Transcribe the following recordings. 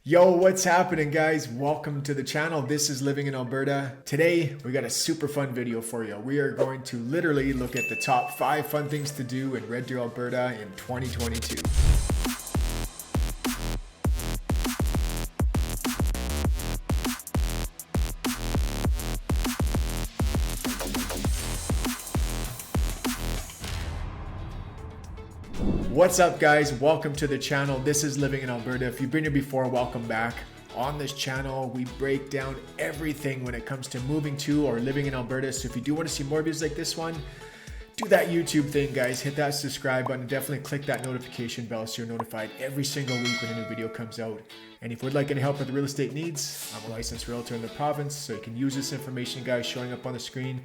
Yo, what's happening, guys? Welcome to the channel. This is Living in Alberta. Today, we got a super fun video for you. We are going to literally look at the top 5 fun things to do in Red Deer, Alberta in 2022. What's up, guys? Welcome to the channel. This is Living in Alberta. If you've been here before, welcome back. On this channel, we break down everything when it comes to moving to or living in Alberta. So if you do want to see more videos like this one, do that YouTube thing, guys. Hit that subscribe button. Definitely click that notification bell so you're notified every single week when a new video comes out. And if you would like any help with real estate needs, I'm a licensed realtor in the province, so you can use this information, guys, showing up on the screen.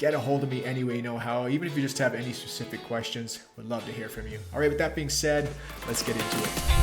Get a hold of me any way you know how. Even if you just have any specific questions, would love to hear from you. All right, with that being said, let's get into it.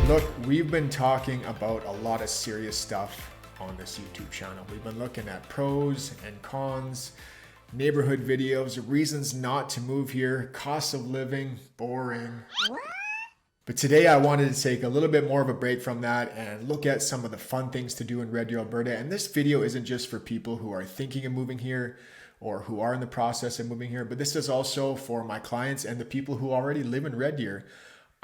Look, we've been talking about a lot of serious stuff on this YouTube channel. We've been looking at pros and cons, neighborhood videos, reasons not to move here, cost of living, boring. But today I wanted to take a little bit more of a break from that and look at some of the fun things to do in Red Deer, Alberta. And this video isn't just for people who are thinking of moving here or who are in the process of moving here, but this is also for my clients and the people who already live in Red Deer.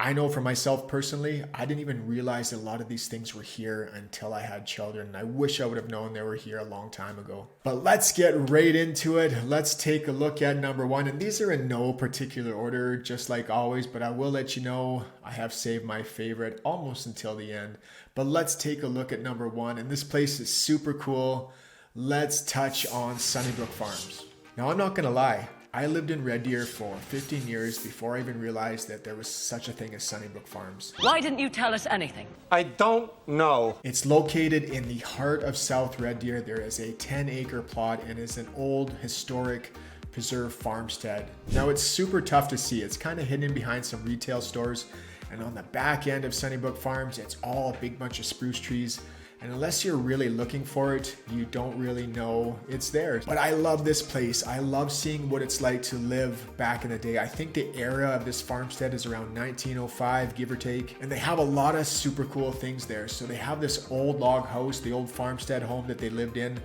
I know for myself personally, I didn't even realize that a lot of these things were here until I had children. I wish I would have known they were here a long time ago. But let's get right into it. Let's take a look at number 1. And these are in no particular order, just like always, but I will let you know I have saved my favorite almost until the end. But let's take a look at number 1. And this place is super cool. Let's touch on SunnyBrooks Farms. Now, I'm not gonna lie. I lived in Red Deer for 15 years before I even realized that there was such a thing as SunnyBrooks Farms. Why didn't you tell us anything? I don't know. It's located in the heart of South Red Deer. There is a 10-acre plot and it's an old historic preserved farmstead. Now it's super tough to see. It's kind of hidden behind some retail stores. And on the back end of SunnyBrooks Farms, it's all a big bunch of spruce trees. And unless you're really looking for it, you don't really know it's there. But I love this place. I love seeing what it's like to live back in the day. I think the era of this farmstead is around 1905, give or take. And they have a lot of super cool things there. So they have this old log house, the old farmstead home that they lived in.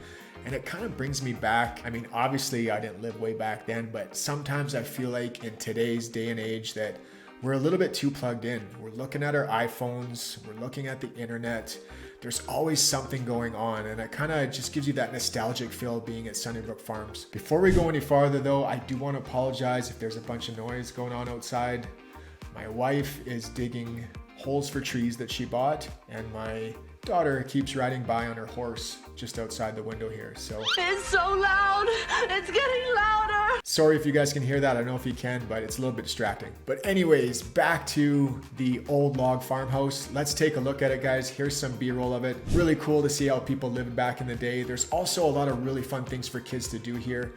And it kind of brings me back. I mean, obviously I didn't live way back then, but sometimes I feel like in today's day and age that we're a little bit too plugged in. We're looking at our iPhones, we're looking at the internet. There's always something going on, and it kind of just gives you that nostalgic feel being at SunnyBrooks Farms. Before we go any farther though, I do want to apologize if there's a bunch of noise going on outside. My wife is digging holes for trees that she bought, and my daughter keeps riding by on her horse just outside the window here. So It's so loud! It's getting louder! sorry if you guys can hear that. I don't know if you can, but it's a little bit distracting. But anyways, back to the old log farmhouse. Let's take a look at it, guys. Here's some B-roll of it. Really cool to see how people lived back in the day. There's also a lot of really fun things for kids to do here.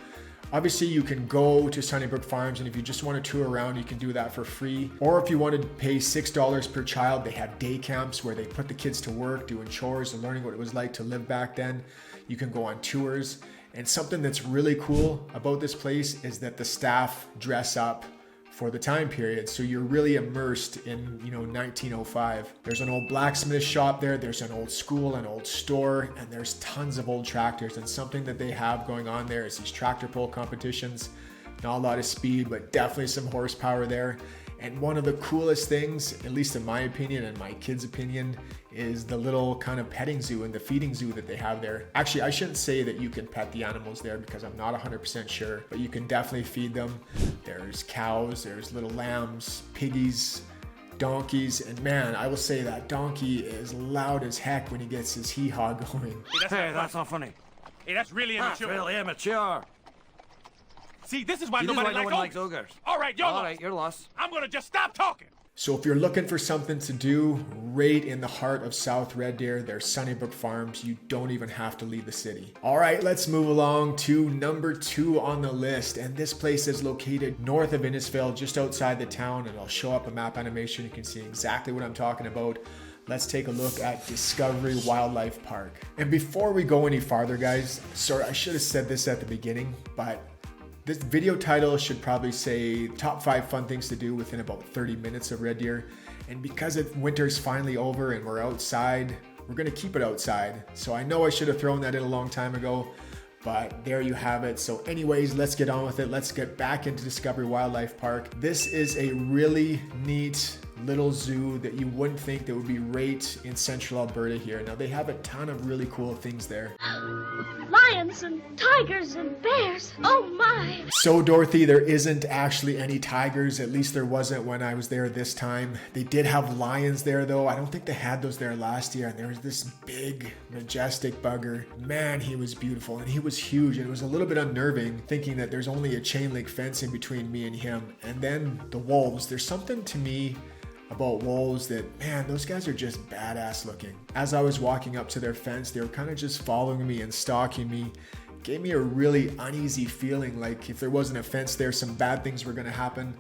Obviously, you can go to SunnyBrooks Farms, and if you just want to tour around, you can do that for free. Or if you want to pay $6 per child, they have day camps where they put the kids to work doing chores and learning what it was like to live back then. You can go on tours. And something that's really cool about this place is that the staff dress up for the time period. So you're really immersed in, 1905. There's an old blacksmith shop there. There's an old school, an old store, and there's tons of old tractors. And something that they have going on there is these tractor pull competitions. Not a lot of speed, but definitely some horsepower there. And one of the coolest things, at least in my opinion and my kids' opinion, is the little kind of petting zoo and the feeding zoo that they have there. Actually, I shouldn't say that you can pet the animals there because I'm not 100% sure, but you can definitely feed them. There's cows, there's little lambs, piggies, donkeys, and man, I will say that donkey is loud as heck when he gets his hee-haw going. Hey, that's not funny. Hey, that's really That's immature. really immature. See, this is why See, this is nobody why no one likes ogres. ogres. All right, you're All lost. right, you're lost. I'm gonna just stop talking. So if you're looking for something to do right in the heart of South Red Deer, there's SunnyBrooks Farms. You don't even have to leave the city. All right, let's move along to number 2 on the list. And this place is located north of Innisfail, just outside the town. And I'll show up a map animation. You can see exactly what I'm talking about. Let's take a look at Discovery Wildlife Park. And before we go any farther, guys, sorry, I should have said this at the beginning, but this video title should probably say top 5 fun things to do within about 30 minutes of Red Deer. And because winter's finally over and we're outside, we're gonna keep it outside. So I know I should have thrown that in a long time ago, but there you have it. So anyways, let's get on with it. Let's get back into Discovery Wildlife Park. This is a really neat little zoo that you wouldn't think that would be right in central Alberta here. Now they have a ton of really cool things there. Lions and tigers and bears. Oh my. So Dorothy, there isn't actually any tigers. At least there wasn't when I was there this time. They did have lions there though. I don't think they had those there last year. And there was this big, majestic bugger. Man, he was beautiful and he was huge. And it was a little bit unnerving thinking that there's only a chain link fence in between me and him. And then the wolves. There's something to me about wolves that, man, those guys are just badass looking. As I was walking up to their fence, they were kind of just following me and stalking me. It gave me a really uneasy feeling, like if there wasn't a fence there, some bad things were gonna happen.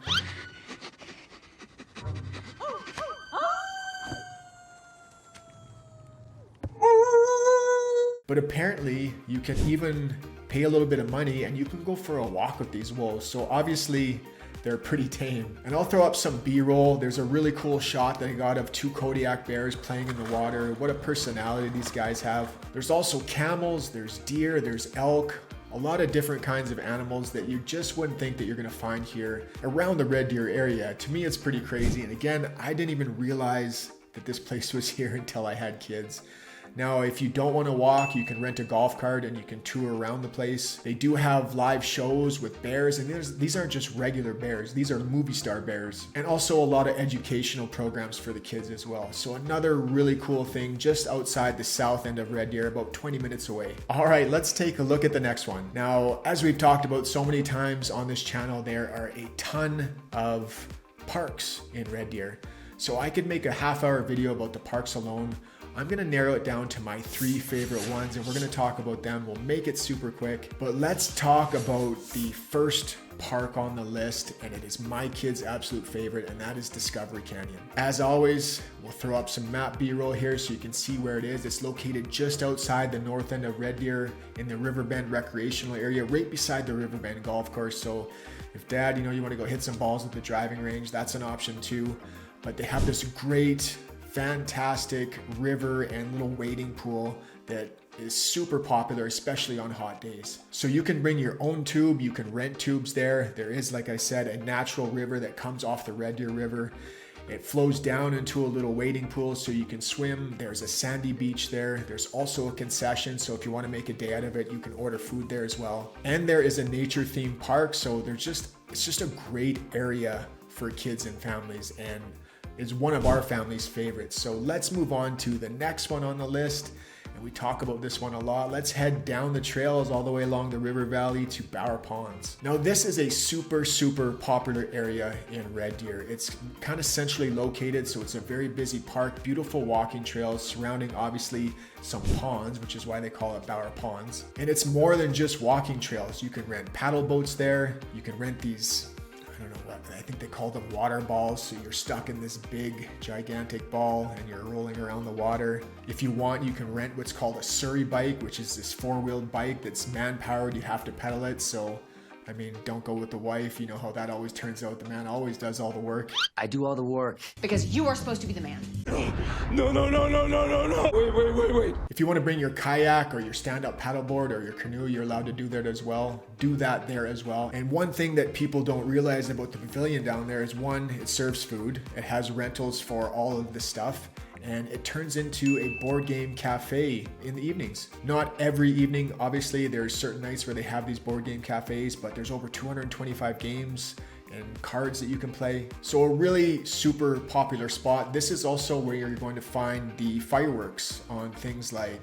But apparently you can even pay a little bit of money and you can go for a walk with these wolves. So obviously they're pretty tame. And I'll throw up some B-roll. There's a really cool shot that I got of 2 Kodiak bears playing in the water. What a personality these guys have. There's also camels, there's deer, there's elk, a lot of different kinds of animals that you just wouldn't think that you're gonna find here around the Red Deer area. To me, it's pretty crazy. And again, I didn't even realize that this place was here until I had kids. Now, if you don't want to walk, you can rent a golf cart and you can tour around the place. They do have live shows with bears, and these aren't just regular bears. These are movie star bears. And also a lot of educational programs for the kids as well. So another really cool thing just outside the south end of Red Deer, about 20 minutes away. All right, let's take a look at the next one. Now, as we've talked about so many times on this channel, there are a ton of parks in Red Deer. So I could make a half-hour video about the parks alone. I'm gonna narrow it down to my 3 favorite ones and we're gonna talk about them. We'll make it super quick, but let's talk about the first park on the list, and it is my kid's absolute favorite, and that is Discovery Canyon. As always, we'll throw up some map B-roll here so you can see where it is. It's located just outside the north end of Red Deer in the Riverbend recreational area, right beside the Riverbend golf course. So if dad, you want to go hit some balls at the driving range, that's an option too. But they have this great, fantastic river and little wading pool that is super popular, especially on hot days. So you can bring your own tube, you can rent tubes there. There is, like I said, a natural river that comes off the Red Deer River. It flows down into a little wading pool so you can swim. There's a sandy beach there. There's also a concession, so if you want to make a day out of it, you can order food there as well. And there is a nature themed park, so it's just a great area for kids and families, and is one of our family's favorites. So let's move on to the next one on the list. And we talk about this one a lot. Let's head down the trails all the way along the river valley to Bower Ponds. Now this is a super popular area in Red Deer. It's kind of centrally located, so it's a very busy park, beautiful walking trails surrounding obviously some ponds, which is why they call it Bower Ponds. And it's more than just walking trails. You can rent paddle boats there. You can rent these, I don't know what, I think they call them water balls. So you're stuck in this big, gigantic ball and you're rolling around the water. If you want, you can rent what's called a Surrey bike, which is this 4-wheeled bike that's man-powered. You have to pedal it. So, I mean, don't go with the wife. You know how that always turns out. The man always does all the work. I do all the work. Because you are supposed to be the man. No. Wait. If you want to bring your kayak or your stand-up paddleboard or your canoe, you're allowed to do that as well. Do that there as well. And one thing that people don't realize about the pavilion down there is, one, it serves food. It has rentals for all of the stuff. And it turns into a board game cafe in the evenings. Not every evening, obviously. There's certain nights where they have these board game cafes, but there's over 225 games and cards that you can play. So a really super popular spot. This is also where you're going to find the fireworks on things like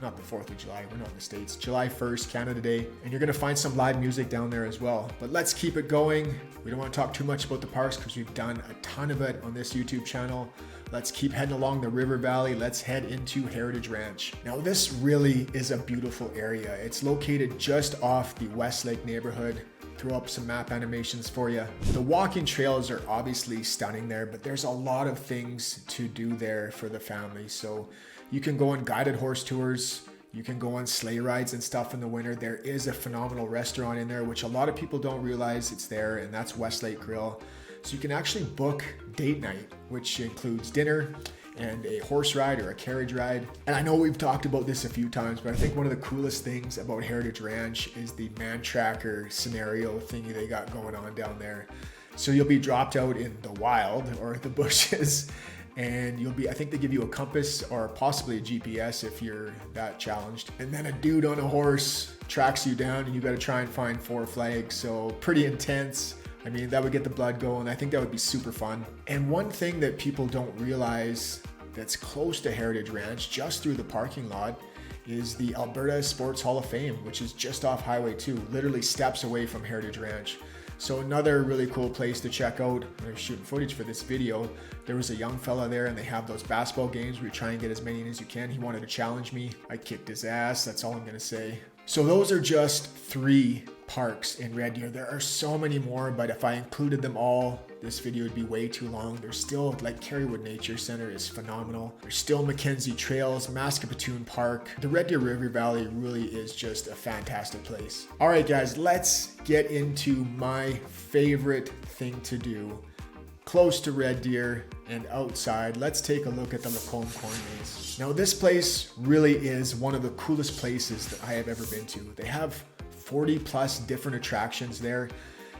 not the 4th of July, we're not in the States, July 1st, Canada Day. And you're gonna find some live music down there as well. But let's keep it going. We don't wanna talk too much about the parks because we've done a ton of it on this YouTube channel. Let's keep heading along the river valley. Let's head into Heritage Ranch. Now this really is a beautiful area. It's located just off the Westlake neighborhood. Throw up some map animations for you. The walking trails are obviously stunning there, but there's a lot of things to do there for the family. So you can go on guided horse tours. You can go on sleigh rides and stuff in the winter. There is a phenomenal restaurant in there, which a lot of people don't realize it's there, and that's Westlake Grill. So you can actually book date night, which includes dinner and a horse ride or a carriage ride. And I know we've talked about this a few times, but I think one of the coolest things about Heritage Ranch is the man tracker scenario thingy they got going on down there. So you'll be dropped out in the wild or the bushes, and I think they give you a compass or possibly a GPS if you're that challenged. And then a dude on a horse tracks you down and you got to try and find 4 flags. So pretty intense. I mean, that would get the blood going. I think that would be super fun. And one thing that people don't realize that's close to Heritage Ranch, just through the parking lot, is the Alberta Sports Hall of Fame, which is just off Highway 2, literally steps away from Heritage Ranch. So another really cool place to check out. When I was shooting footage for this video, there was a young fella there and they have those basketball games where you try and get as many in as you can. He wanted to challenge me. I kicked his ass. That's all I'm gonna say. So those are just 3 parks in Red Deer. There are so many more, but if I included them all, this video would be way too long. There's still, like, Kerrywood Nature Center is phenomenal. There's still Mackenzie Trails, Maskapatoon Park. The Red Deer River Valley really is just a fantastic place. All right, guys, let's get into my favorite thing to do close to Red Deer and outside. Let's take a look at the Lacombe Corn Maze. Now, this place really is one of the coolest places that I have ever been to. They have 40 plus different attractions there.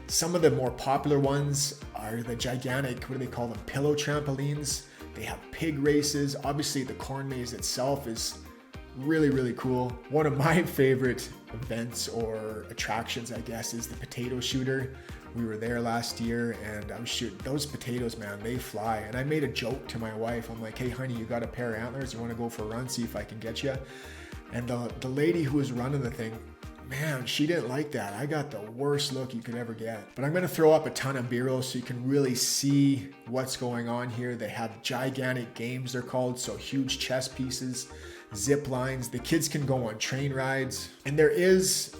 Some of the more popular ones are the gigantic, what do they call them, pillow trampolines. They have pig races. Obviously the corn maze itself is really, really cool. One of my favorite events or attractions, I guess, is the potato shooter. We were there last year and I was shooting those potatoes, man, they fly. And I made a joke to my wife. I'm like, hey honey, you got a pair of antlers? You want to go for a run, see if I can get you? And the lady who was running the thing, man, she didn't like that. I got the worst look you could ever get. But I'm gonna throw up a ton of B-roll so you can really see what's going on here. They have gigantic games, they're called, so huge chess pieces, zip lines. The kids can go on train rides. And there is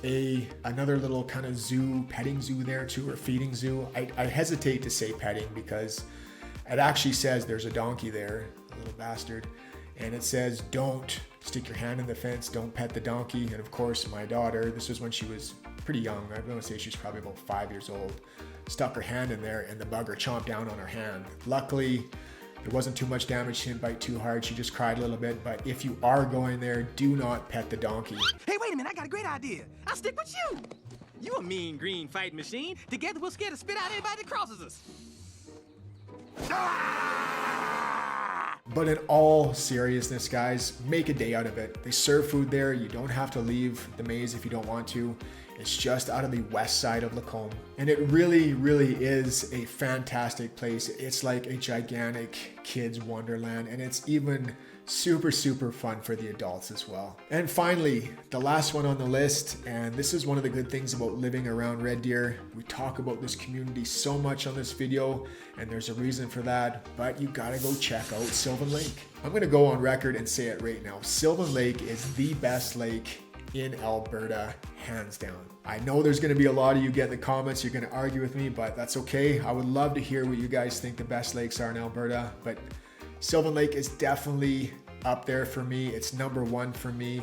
another little kind of zoo, petting zoo there too, or feeding zoo. I hesitate to say petting because it actually says there's a donkey there, a little bastard. And it says, don't stick your hand in the fence, don't pet the donkey. And of course, my daughter, this was when she was pretty young, I want to say she's probably about 5 years old, stuck her hand in there and the bugger chomped down on her hand. Luckily, there wasn't too much damage, she didn't bite too hard, she just cried a little bit. But if you are going there, do not pet the donkey. Hey, wait a minute, I got a great idea. I'll stick with you. You a mean green fighting machine. Together we'll scare the spit out anybody that crosses us. But in all seriousness, guys, make a day out of it. They serve food there. You don't have to leave the maze if you don't want to. It's just out of the west side of Lacombe. And it really, really is a fantastic place. It's like a gigantic kids' wonderland. And it's even super, super fun for the adults as well. And finally, the last one on the list, and this is one of the good things about living around Red Deer. We talk about this community so much on this video, and there's a reason for that, but you gotta go check out Sylvan Lake. I'm gonna go on record and say it right now. Sylvan Lake is the best lake in Alberta, hands down. I know there's gonna be a lot of you get in the comments, you're gonna argue with me, but that's okay. I would love to hear what you guys think the best lakes are in Alberta, but Sylvan Lake is definitely up there for me. It's number 1 for me.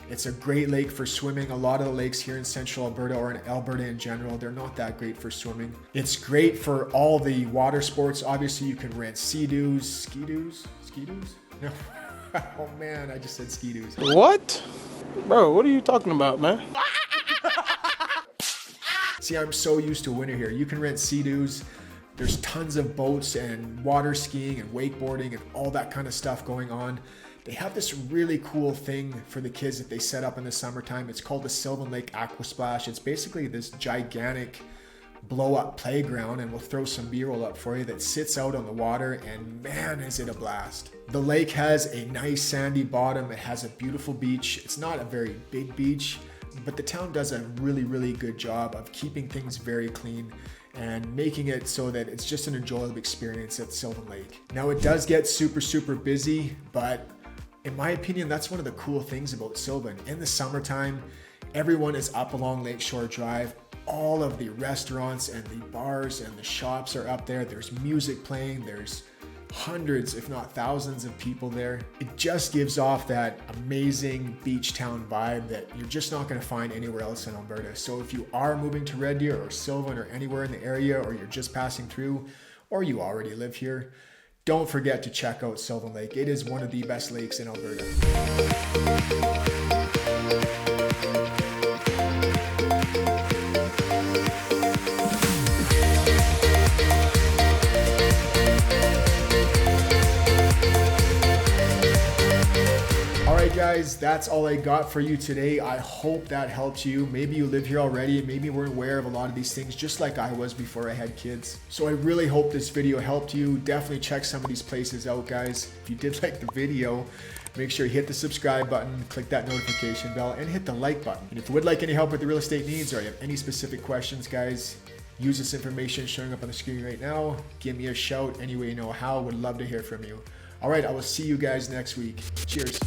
It's a great lake for swimming. A lot of the lakes here in central Alberta or in Alberta in general, they're not that great for swimming. It's great for all the water sports. Obviously, you can rent ski-doos. Ski-doos? No. Oh man, I just said ski-doos. What? Bro, what are you talking about, man? See, I'm so used to winter here. You can rent Sea-Doos. There's tons of boats and water skiing and wakeboarding and all that kind of stuff going on. They have this really cool thing for the kids that they set up in the summertime. It's called the Sylvan Lake Aqua Splash. It's basically this gigantic blow up playground, and we'll throw some B-roll up for you that sits out on the water, and man, is it a blast. The lake has a nice sandy bottom. It has a beautiful beach. It's not a very big beach, but the town does a really good job of keeping things very clean and making it so that it's just an enjoyable experience at Sylvan Lake. Now it does get super busy, but in my opinion, that's one of the cool things about Sylvan. In the summertime, everyone is up along Lakeshore Drive. All of the restaurants and the bars and the shops are up there. There's music playing. There's hundreds, if not thousands of people there. It just gives off that amazing beach town vibe that you're just not going to find anywhere else in Alberta. So if you are moving to Red Deer or Sylvan or anywhere in the area, or you're just passing through, or you already live here, don't forget to check out Sylvan Lake. It is one of the best lakes in Alberta. Alright guys, that's all I got for you today. I hope that helps you. Maybe you live here already and maybe weren't aware of a lot of these things just like I was before I had kids. So I really hope this video helped you. Definitely check some of these places out, guys. If you did like the video, make sure you hit the subscribe button, click that notification bell, and hit the like button. And if you would like any help with your real estate needs or you have any specific questions, guys, use this information showing up on the screen right now. Give me a shout any way you know how. Would love to hear from you. All right, I will see you guys next week. Cheers.